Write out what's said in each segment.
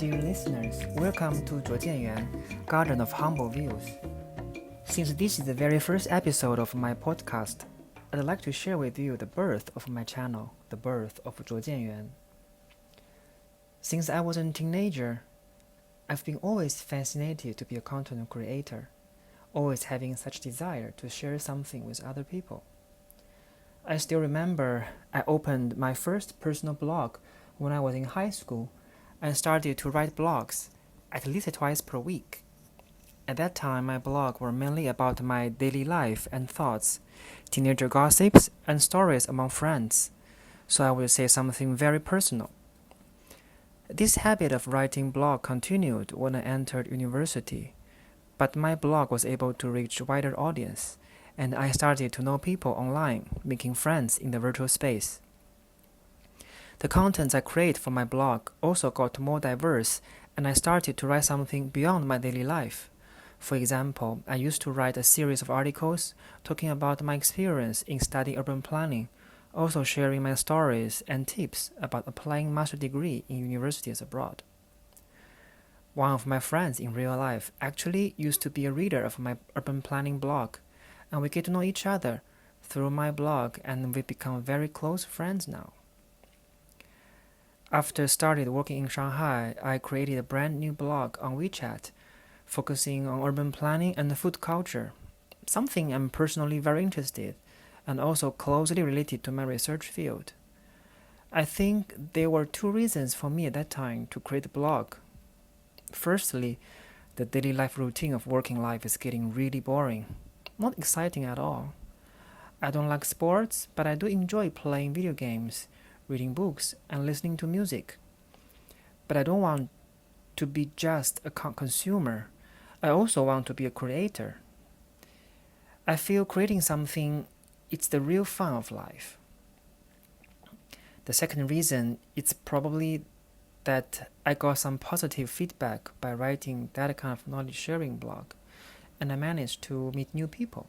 dear listeners, welcome to Zhuo Jian Yuan, Garden of Humble Views. Since this is the very first episode of my podcast, I'd like to share with you the birth of my channel, the birth of Zhuo Jian Yuan. Since I was a teenager, I've been always fascinated to be a content creator, always having such desire to share something with other people. I still remember I opened my first personal blog when I was in high school and started to write blogs at least twice per week. At that time, my blog were mainly about my daily life and thoughts, teenager gossips, and stories among friends, so I would say something very personal. This habit of writing blog continued when I entered university, but my blog was able to reach a wider audience, and I started to know people online, making friends in the virtual space. The contents I create for my blog also got more diverse, and I started to write something beyond my daily life. For example, I used to write a series of articles talking about my experience in studying urban planning, also sharing my stories and tips about applying master's degree in universities abroad. One of my friends in real life actually used to be a reader of my urban planning blog, and we get to know each other through my blog, and we've become very close friends now. After started working in Shanghai, I created a brand new blog on WeChat, focusing on urban planning and food culture, something I'm personally very interested and also closely related to my research field. I think there were two reasons for me at that time to create a blog. Firstly, the daily life routine of working life is getting really boring, not exciting at all. I don't like sports, but I do enjoy playing video games, reading books, and listening to music. But I don't want to be just a consumer. I also want to be a creator. I feel creating something, it's the real fun of life. The second reason is probably that I got some positive feedback by writing that kind of knowledge-sharing blog, and I managed to meet new people.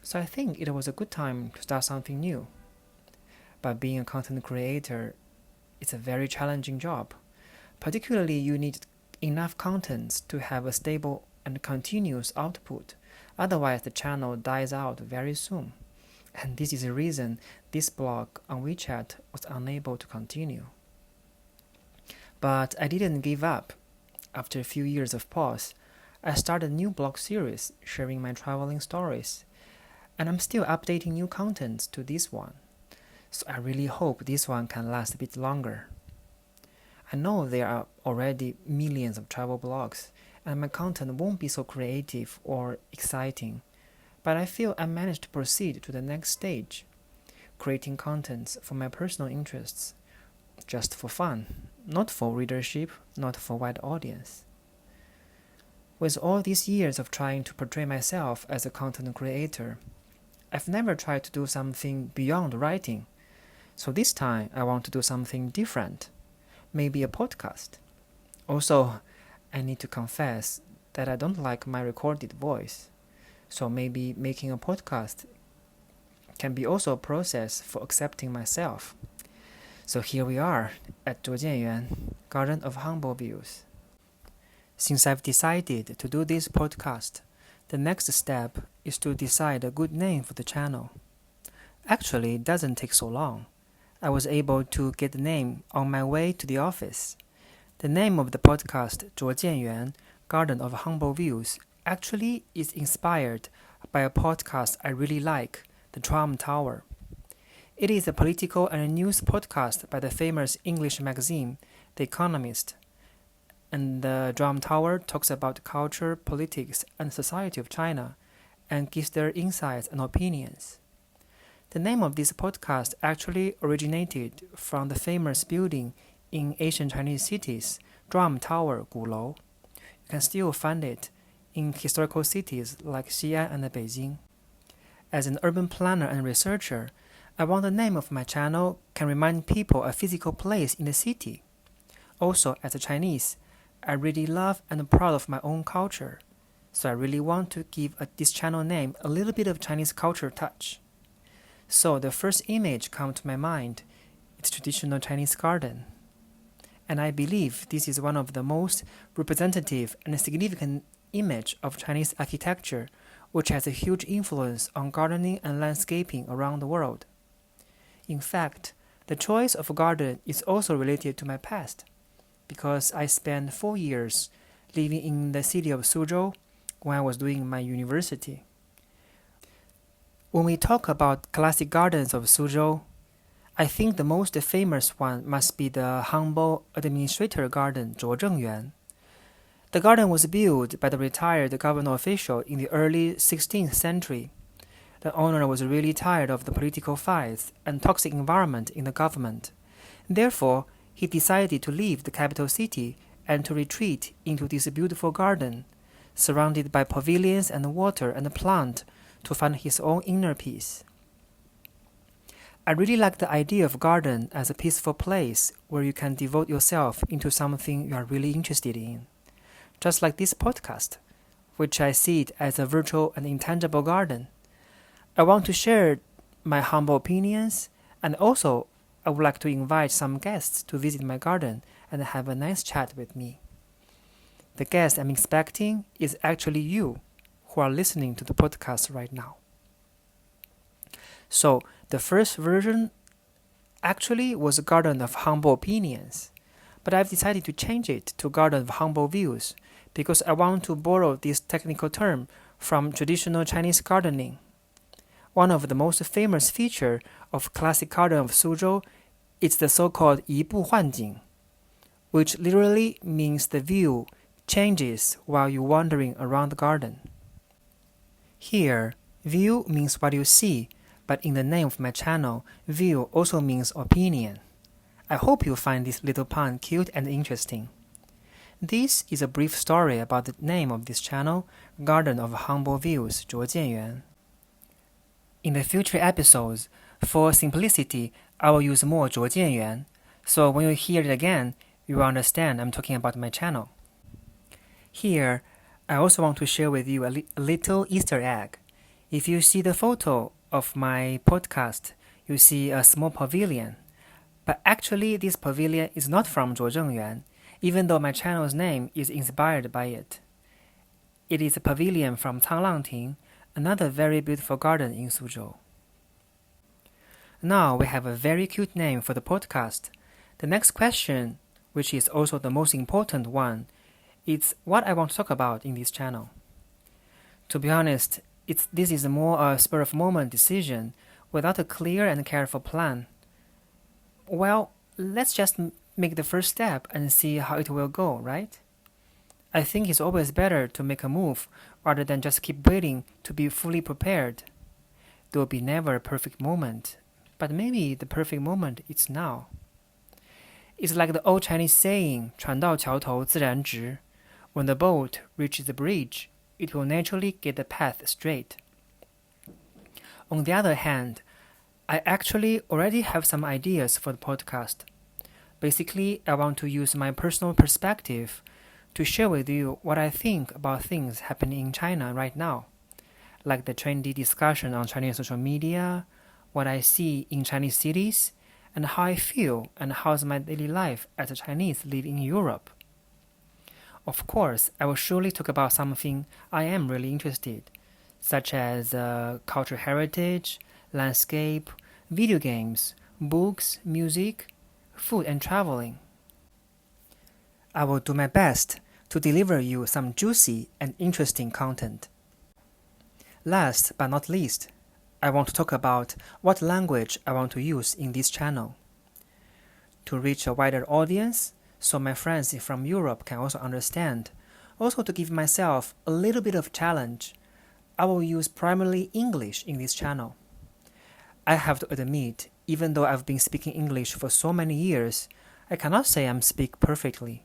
So I think it was a good time to start something new. But being a content creator, it's a very challenging job. Particularly, you need enough contents to have a stable and continuous output. Otherwise, the channel dies out very soon. And this is the reason this blog on WeChat was unable to continue. But I didn't give up. After a few years of pause, I started a new blog series sharing my traveling stories. And I'm still updating new contents to this one. So I really hope this one can last a bit longer. I know there are already millions of travel blogs, and my content won't be so creative or exciting, but I feel I managed to proceed to the next stage, creating contents for my personal interests, just for fun, not for readership, not for wide audience. With all these years of trying to portray myself as a content creator, I've never tried to do something beyond writing. So this time, I want to do something different, maybe a podcast. Also, I need to confess that I don't like my recorded voice, so maybe making a podcast can be also a process for accepting myself. So here we are at Zhuo Jian Yuan, Garden of Humble Views. Since I've decided to do this podcast, the next step is to decide a good name for the channel. Actually, it doesn't take so long. I was able to get the name on my way to the office. The name of the podcast, Zhuo Jian Yuan, Garden of Humble Views, actually is inspired by a podcast I really like, The Trump Tower. It is a political and news podcast by the famous English magazine, The Economist. And the Trump Tower talks about culture, politics, and society of China, and gives their insights and opinions. The name of this podcast actually originated from the famous building in ancient Chinese cities, Trump Tower, Gulou. You can still find it in historical cities like Xi'an and Beijing. As an urban planner and researcher, I want the name of my channel can remind people a physical place in the city. Also, as a Chinese, I really love and am proud of my own culture, so I really want to give this channel name a little bit of Chinese culture touch. So the first image come to my mind is traditional Chinese garden. and I believe this is one of the most representative and significant image of Chinese architecture, which has a huge influence on gardening and landscaping around the world. In fact, the choice of a garden is also related to my past, because I spent 4 years living in the city of Suzhou when I was doing my university. When we talk about classic gardens of Suzhou, I think the most famous one must be the humble administrator garden Zhuo Jian Yuan. The garden was built by the retired governor official in the early 16th century. The owner was really tired of the political fights and toxic environment in the government. Therefore, he decided to leave the capital city and to retreat into this beautiful garden, surrounded by pavilions and water and plant, to find his own inner peace. I really like the idea of garden as a peaceful place where you can devote yourself into something you are really interested in. Just like this podcast, which I see it as a virtual and intangible garden. I want to share my humble opinions, and also I would like to invite some guests to visit my garden and have a nice chat with me. The guest I'm expecting is actually you, who are listening to the podcast right now. So, the first version actually was a garden of humble opinions, but I've decided to change it to garden of humble views because I want to borrow this technical term from traditional Chinese gardening. One of the most famous features of classic garden of Suzhou is the so-called 移步换景, which literally means the view changes while you're wandering around the garden. Here, view means what you see, but in the name of my channel, view also means opinion. I hope you find this little pun cute and interesting. This is a brief story about the name of this channel, Garden of Humble Views, Zhuo Jian Yuan. In the future episodes, for simplicity, I will use more Zhuo Jian Yuan, so when you hear it again, you will understand I'm talking about my channel. Here, I also want to share with you a little Easter egg. If you see the photo of my podcast, you see a small pavilion. But actually, this pavilion is not from Zhuo Jian Yuan, even though my channel's name is inspired by it. It is a pavilion from Canglangting, another very beautiful garden in Suzhou. Now we have a very cute name for the podcast. The next question, which is also the most important one, is what I want to talk about in this channel. To be honest, this is more a spur-of-moment decision without a clear and careful plan. Well, let's just make the first step and see how it will go, right? I think it's always better to make a move rather than just keep waiting to be fully prepared. There will be never a perfect moment, but maybe the perfect moment is now. It's like the old Chinese saying, 船到桥头自然直. When the boat reaches the bridge, it will naturally get the path straight. On the other hand, I actually already have some ideas for the podcast. Basically, I want to use my personal perspective to share with you what I think about things happening in China right now, like the trendy discussion on Chinese social media, what I see in Chinese cities, and how I feel and how's my daily life as a Chinese living in Europe. Of course, I will surely talk about something I am really interested, such as cultural heritage, landscape, video games, books, music, food and traveling. I will do my best to deliver you some juicy and interesting content. Last but not least, I want to talk about what language I want to use in this channel. To reach a wider audience, so my friends from Europe can also understand. Also to give myself a little bit of challenge, I will use primarily English in this channel. I have to admit, even though I've been speaking English for so many years, I cannot say I speak perfectly.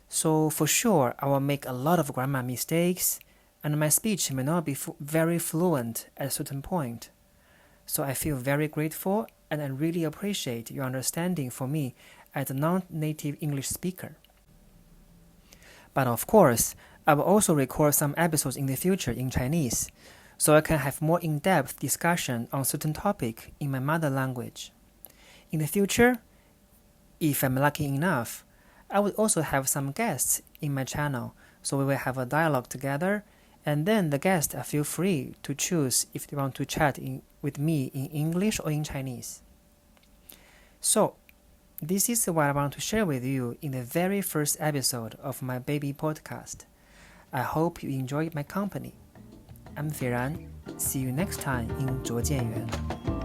So for sure, I will make a lot of grammar mistakes, and my speech may not be very fluent at a certain point. So I feel very grateful, and I really appreciate your understanding for me as a non-native English speaker. But of course, I will also record some episodes in the future in Chinese, so I can have more in-depth discussion on certain topic in my mother language. In the future, If I'm lucky enough, I would also have some guests in my channel, so we will have a dialogue together, and then the guests feel free to choose if they want to chat with me in English or in Chinese. So, this is what I want to share with you in the very first episode of my baby podcast. I hope you enjoyed my company. I'm Feiran. See you next time in 卓见园.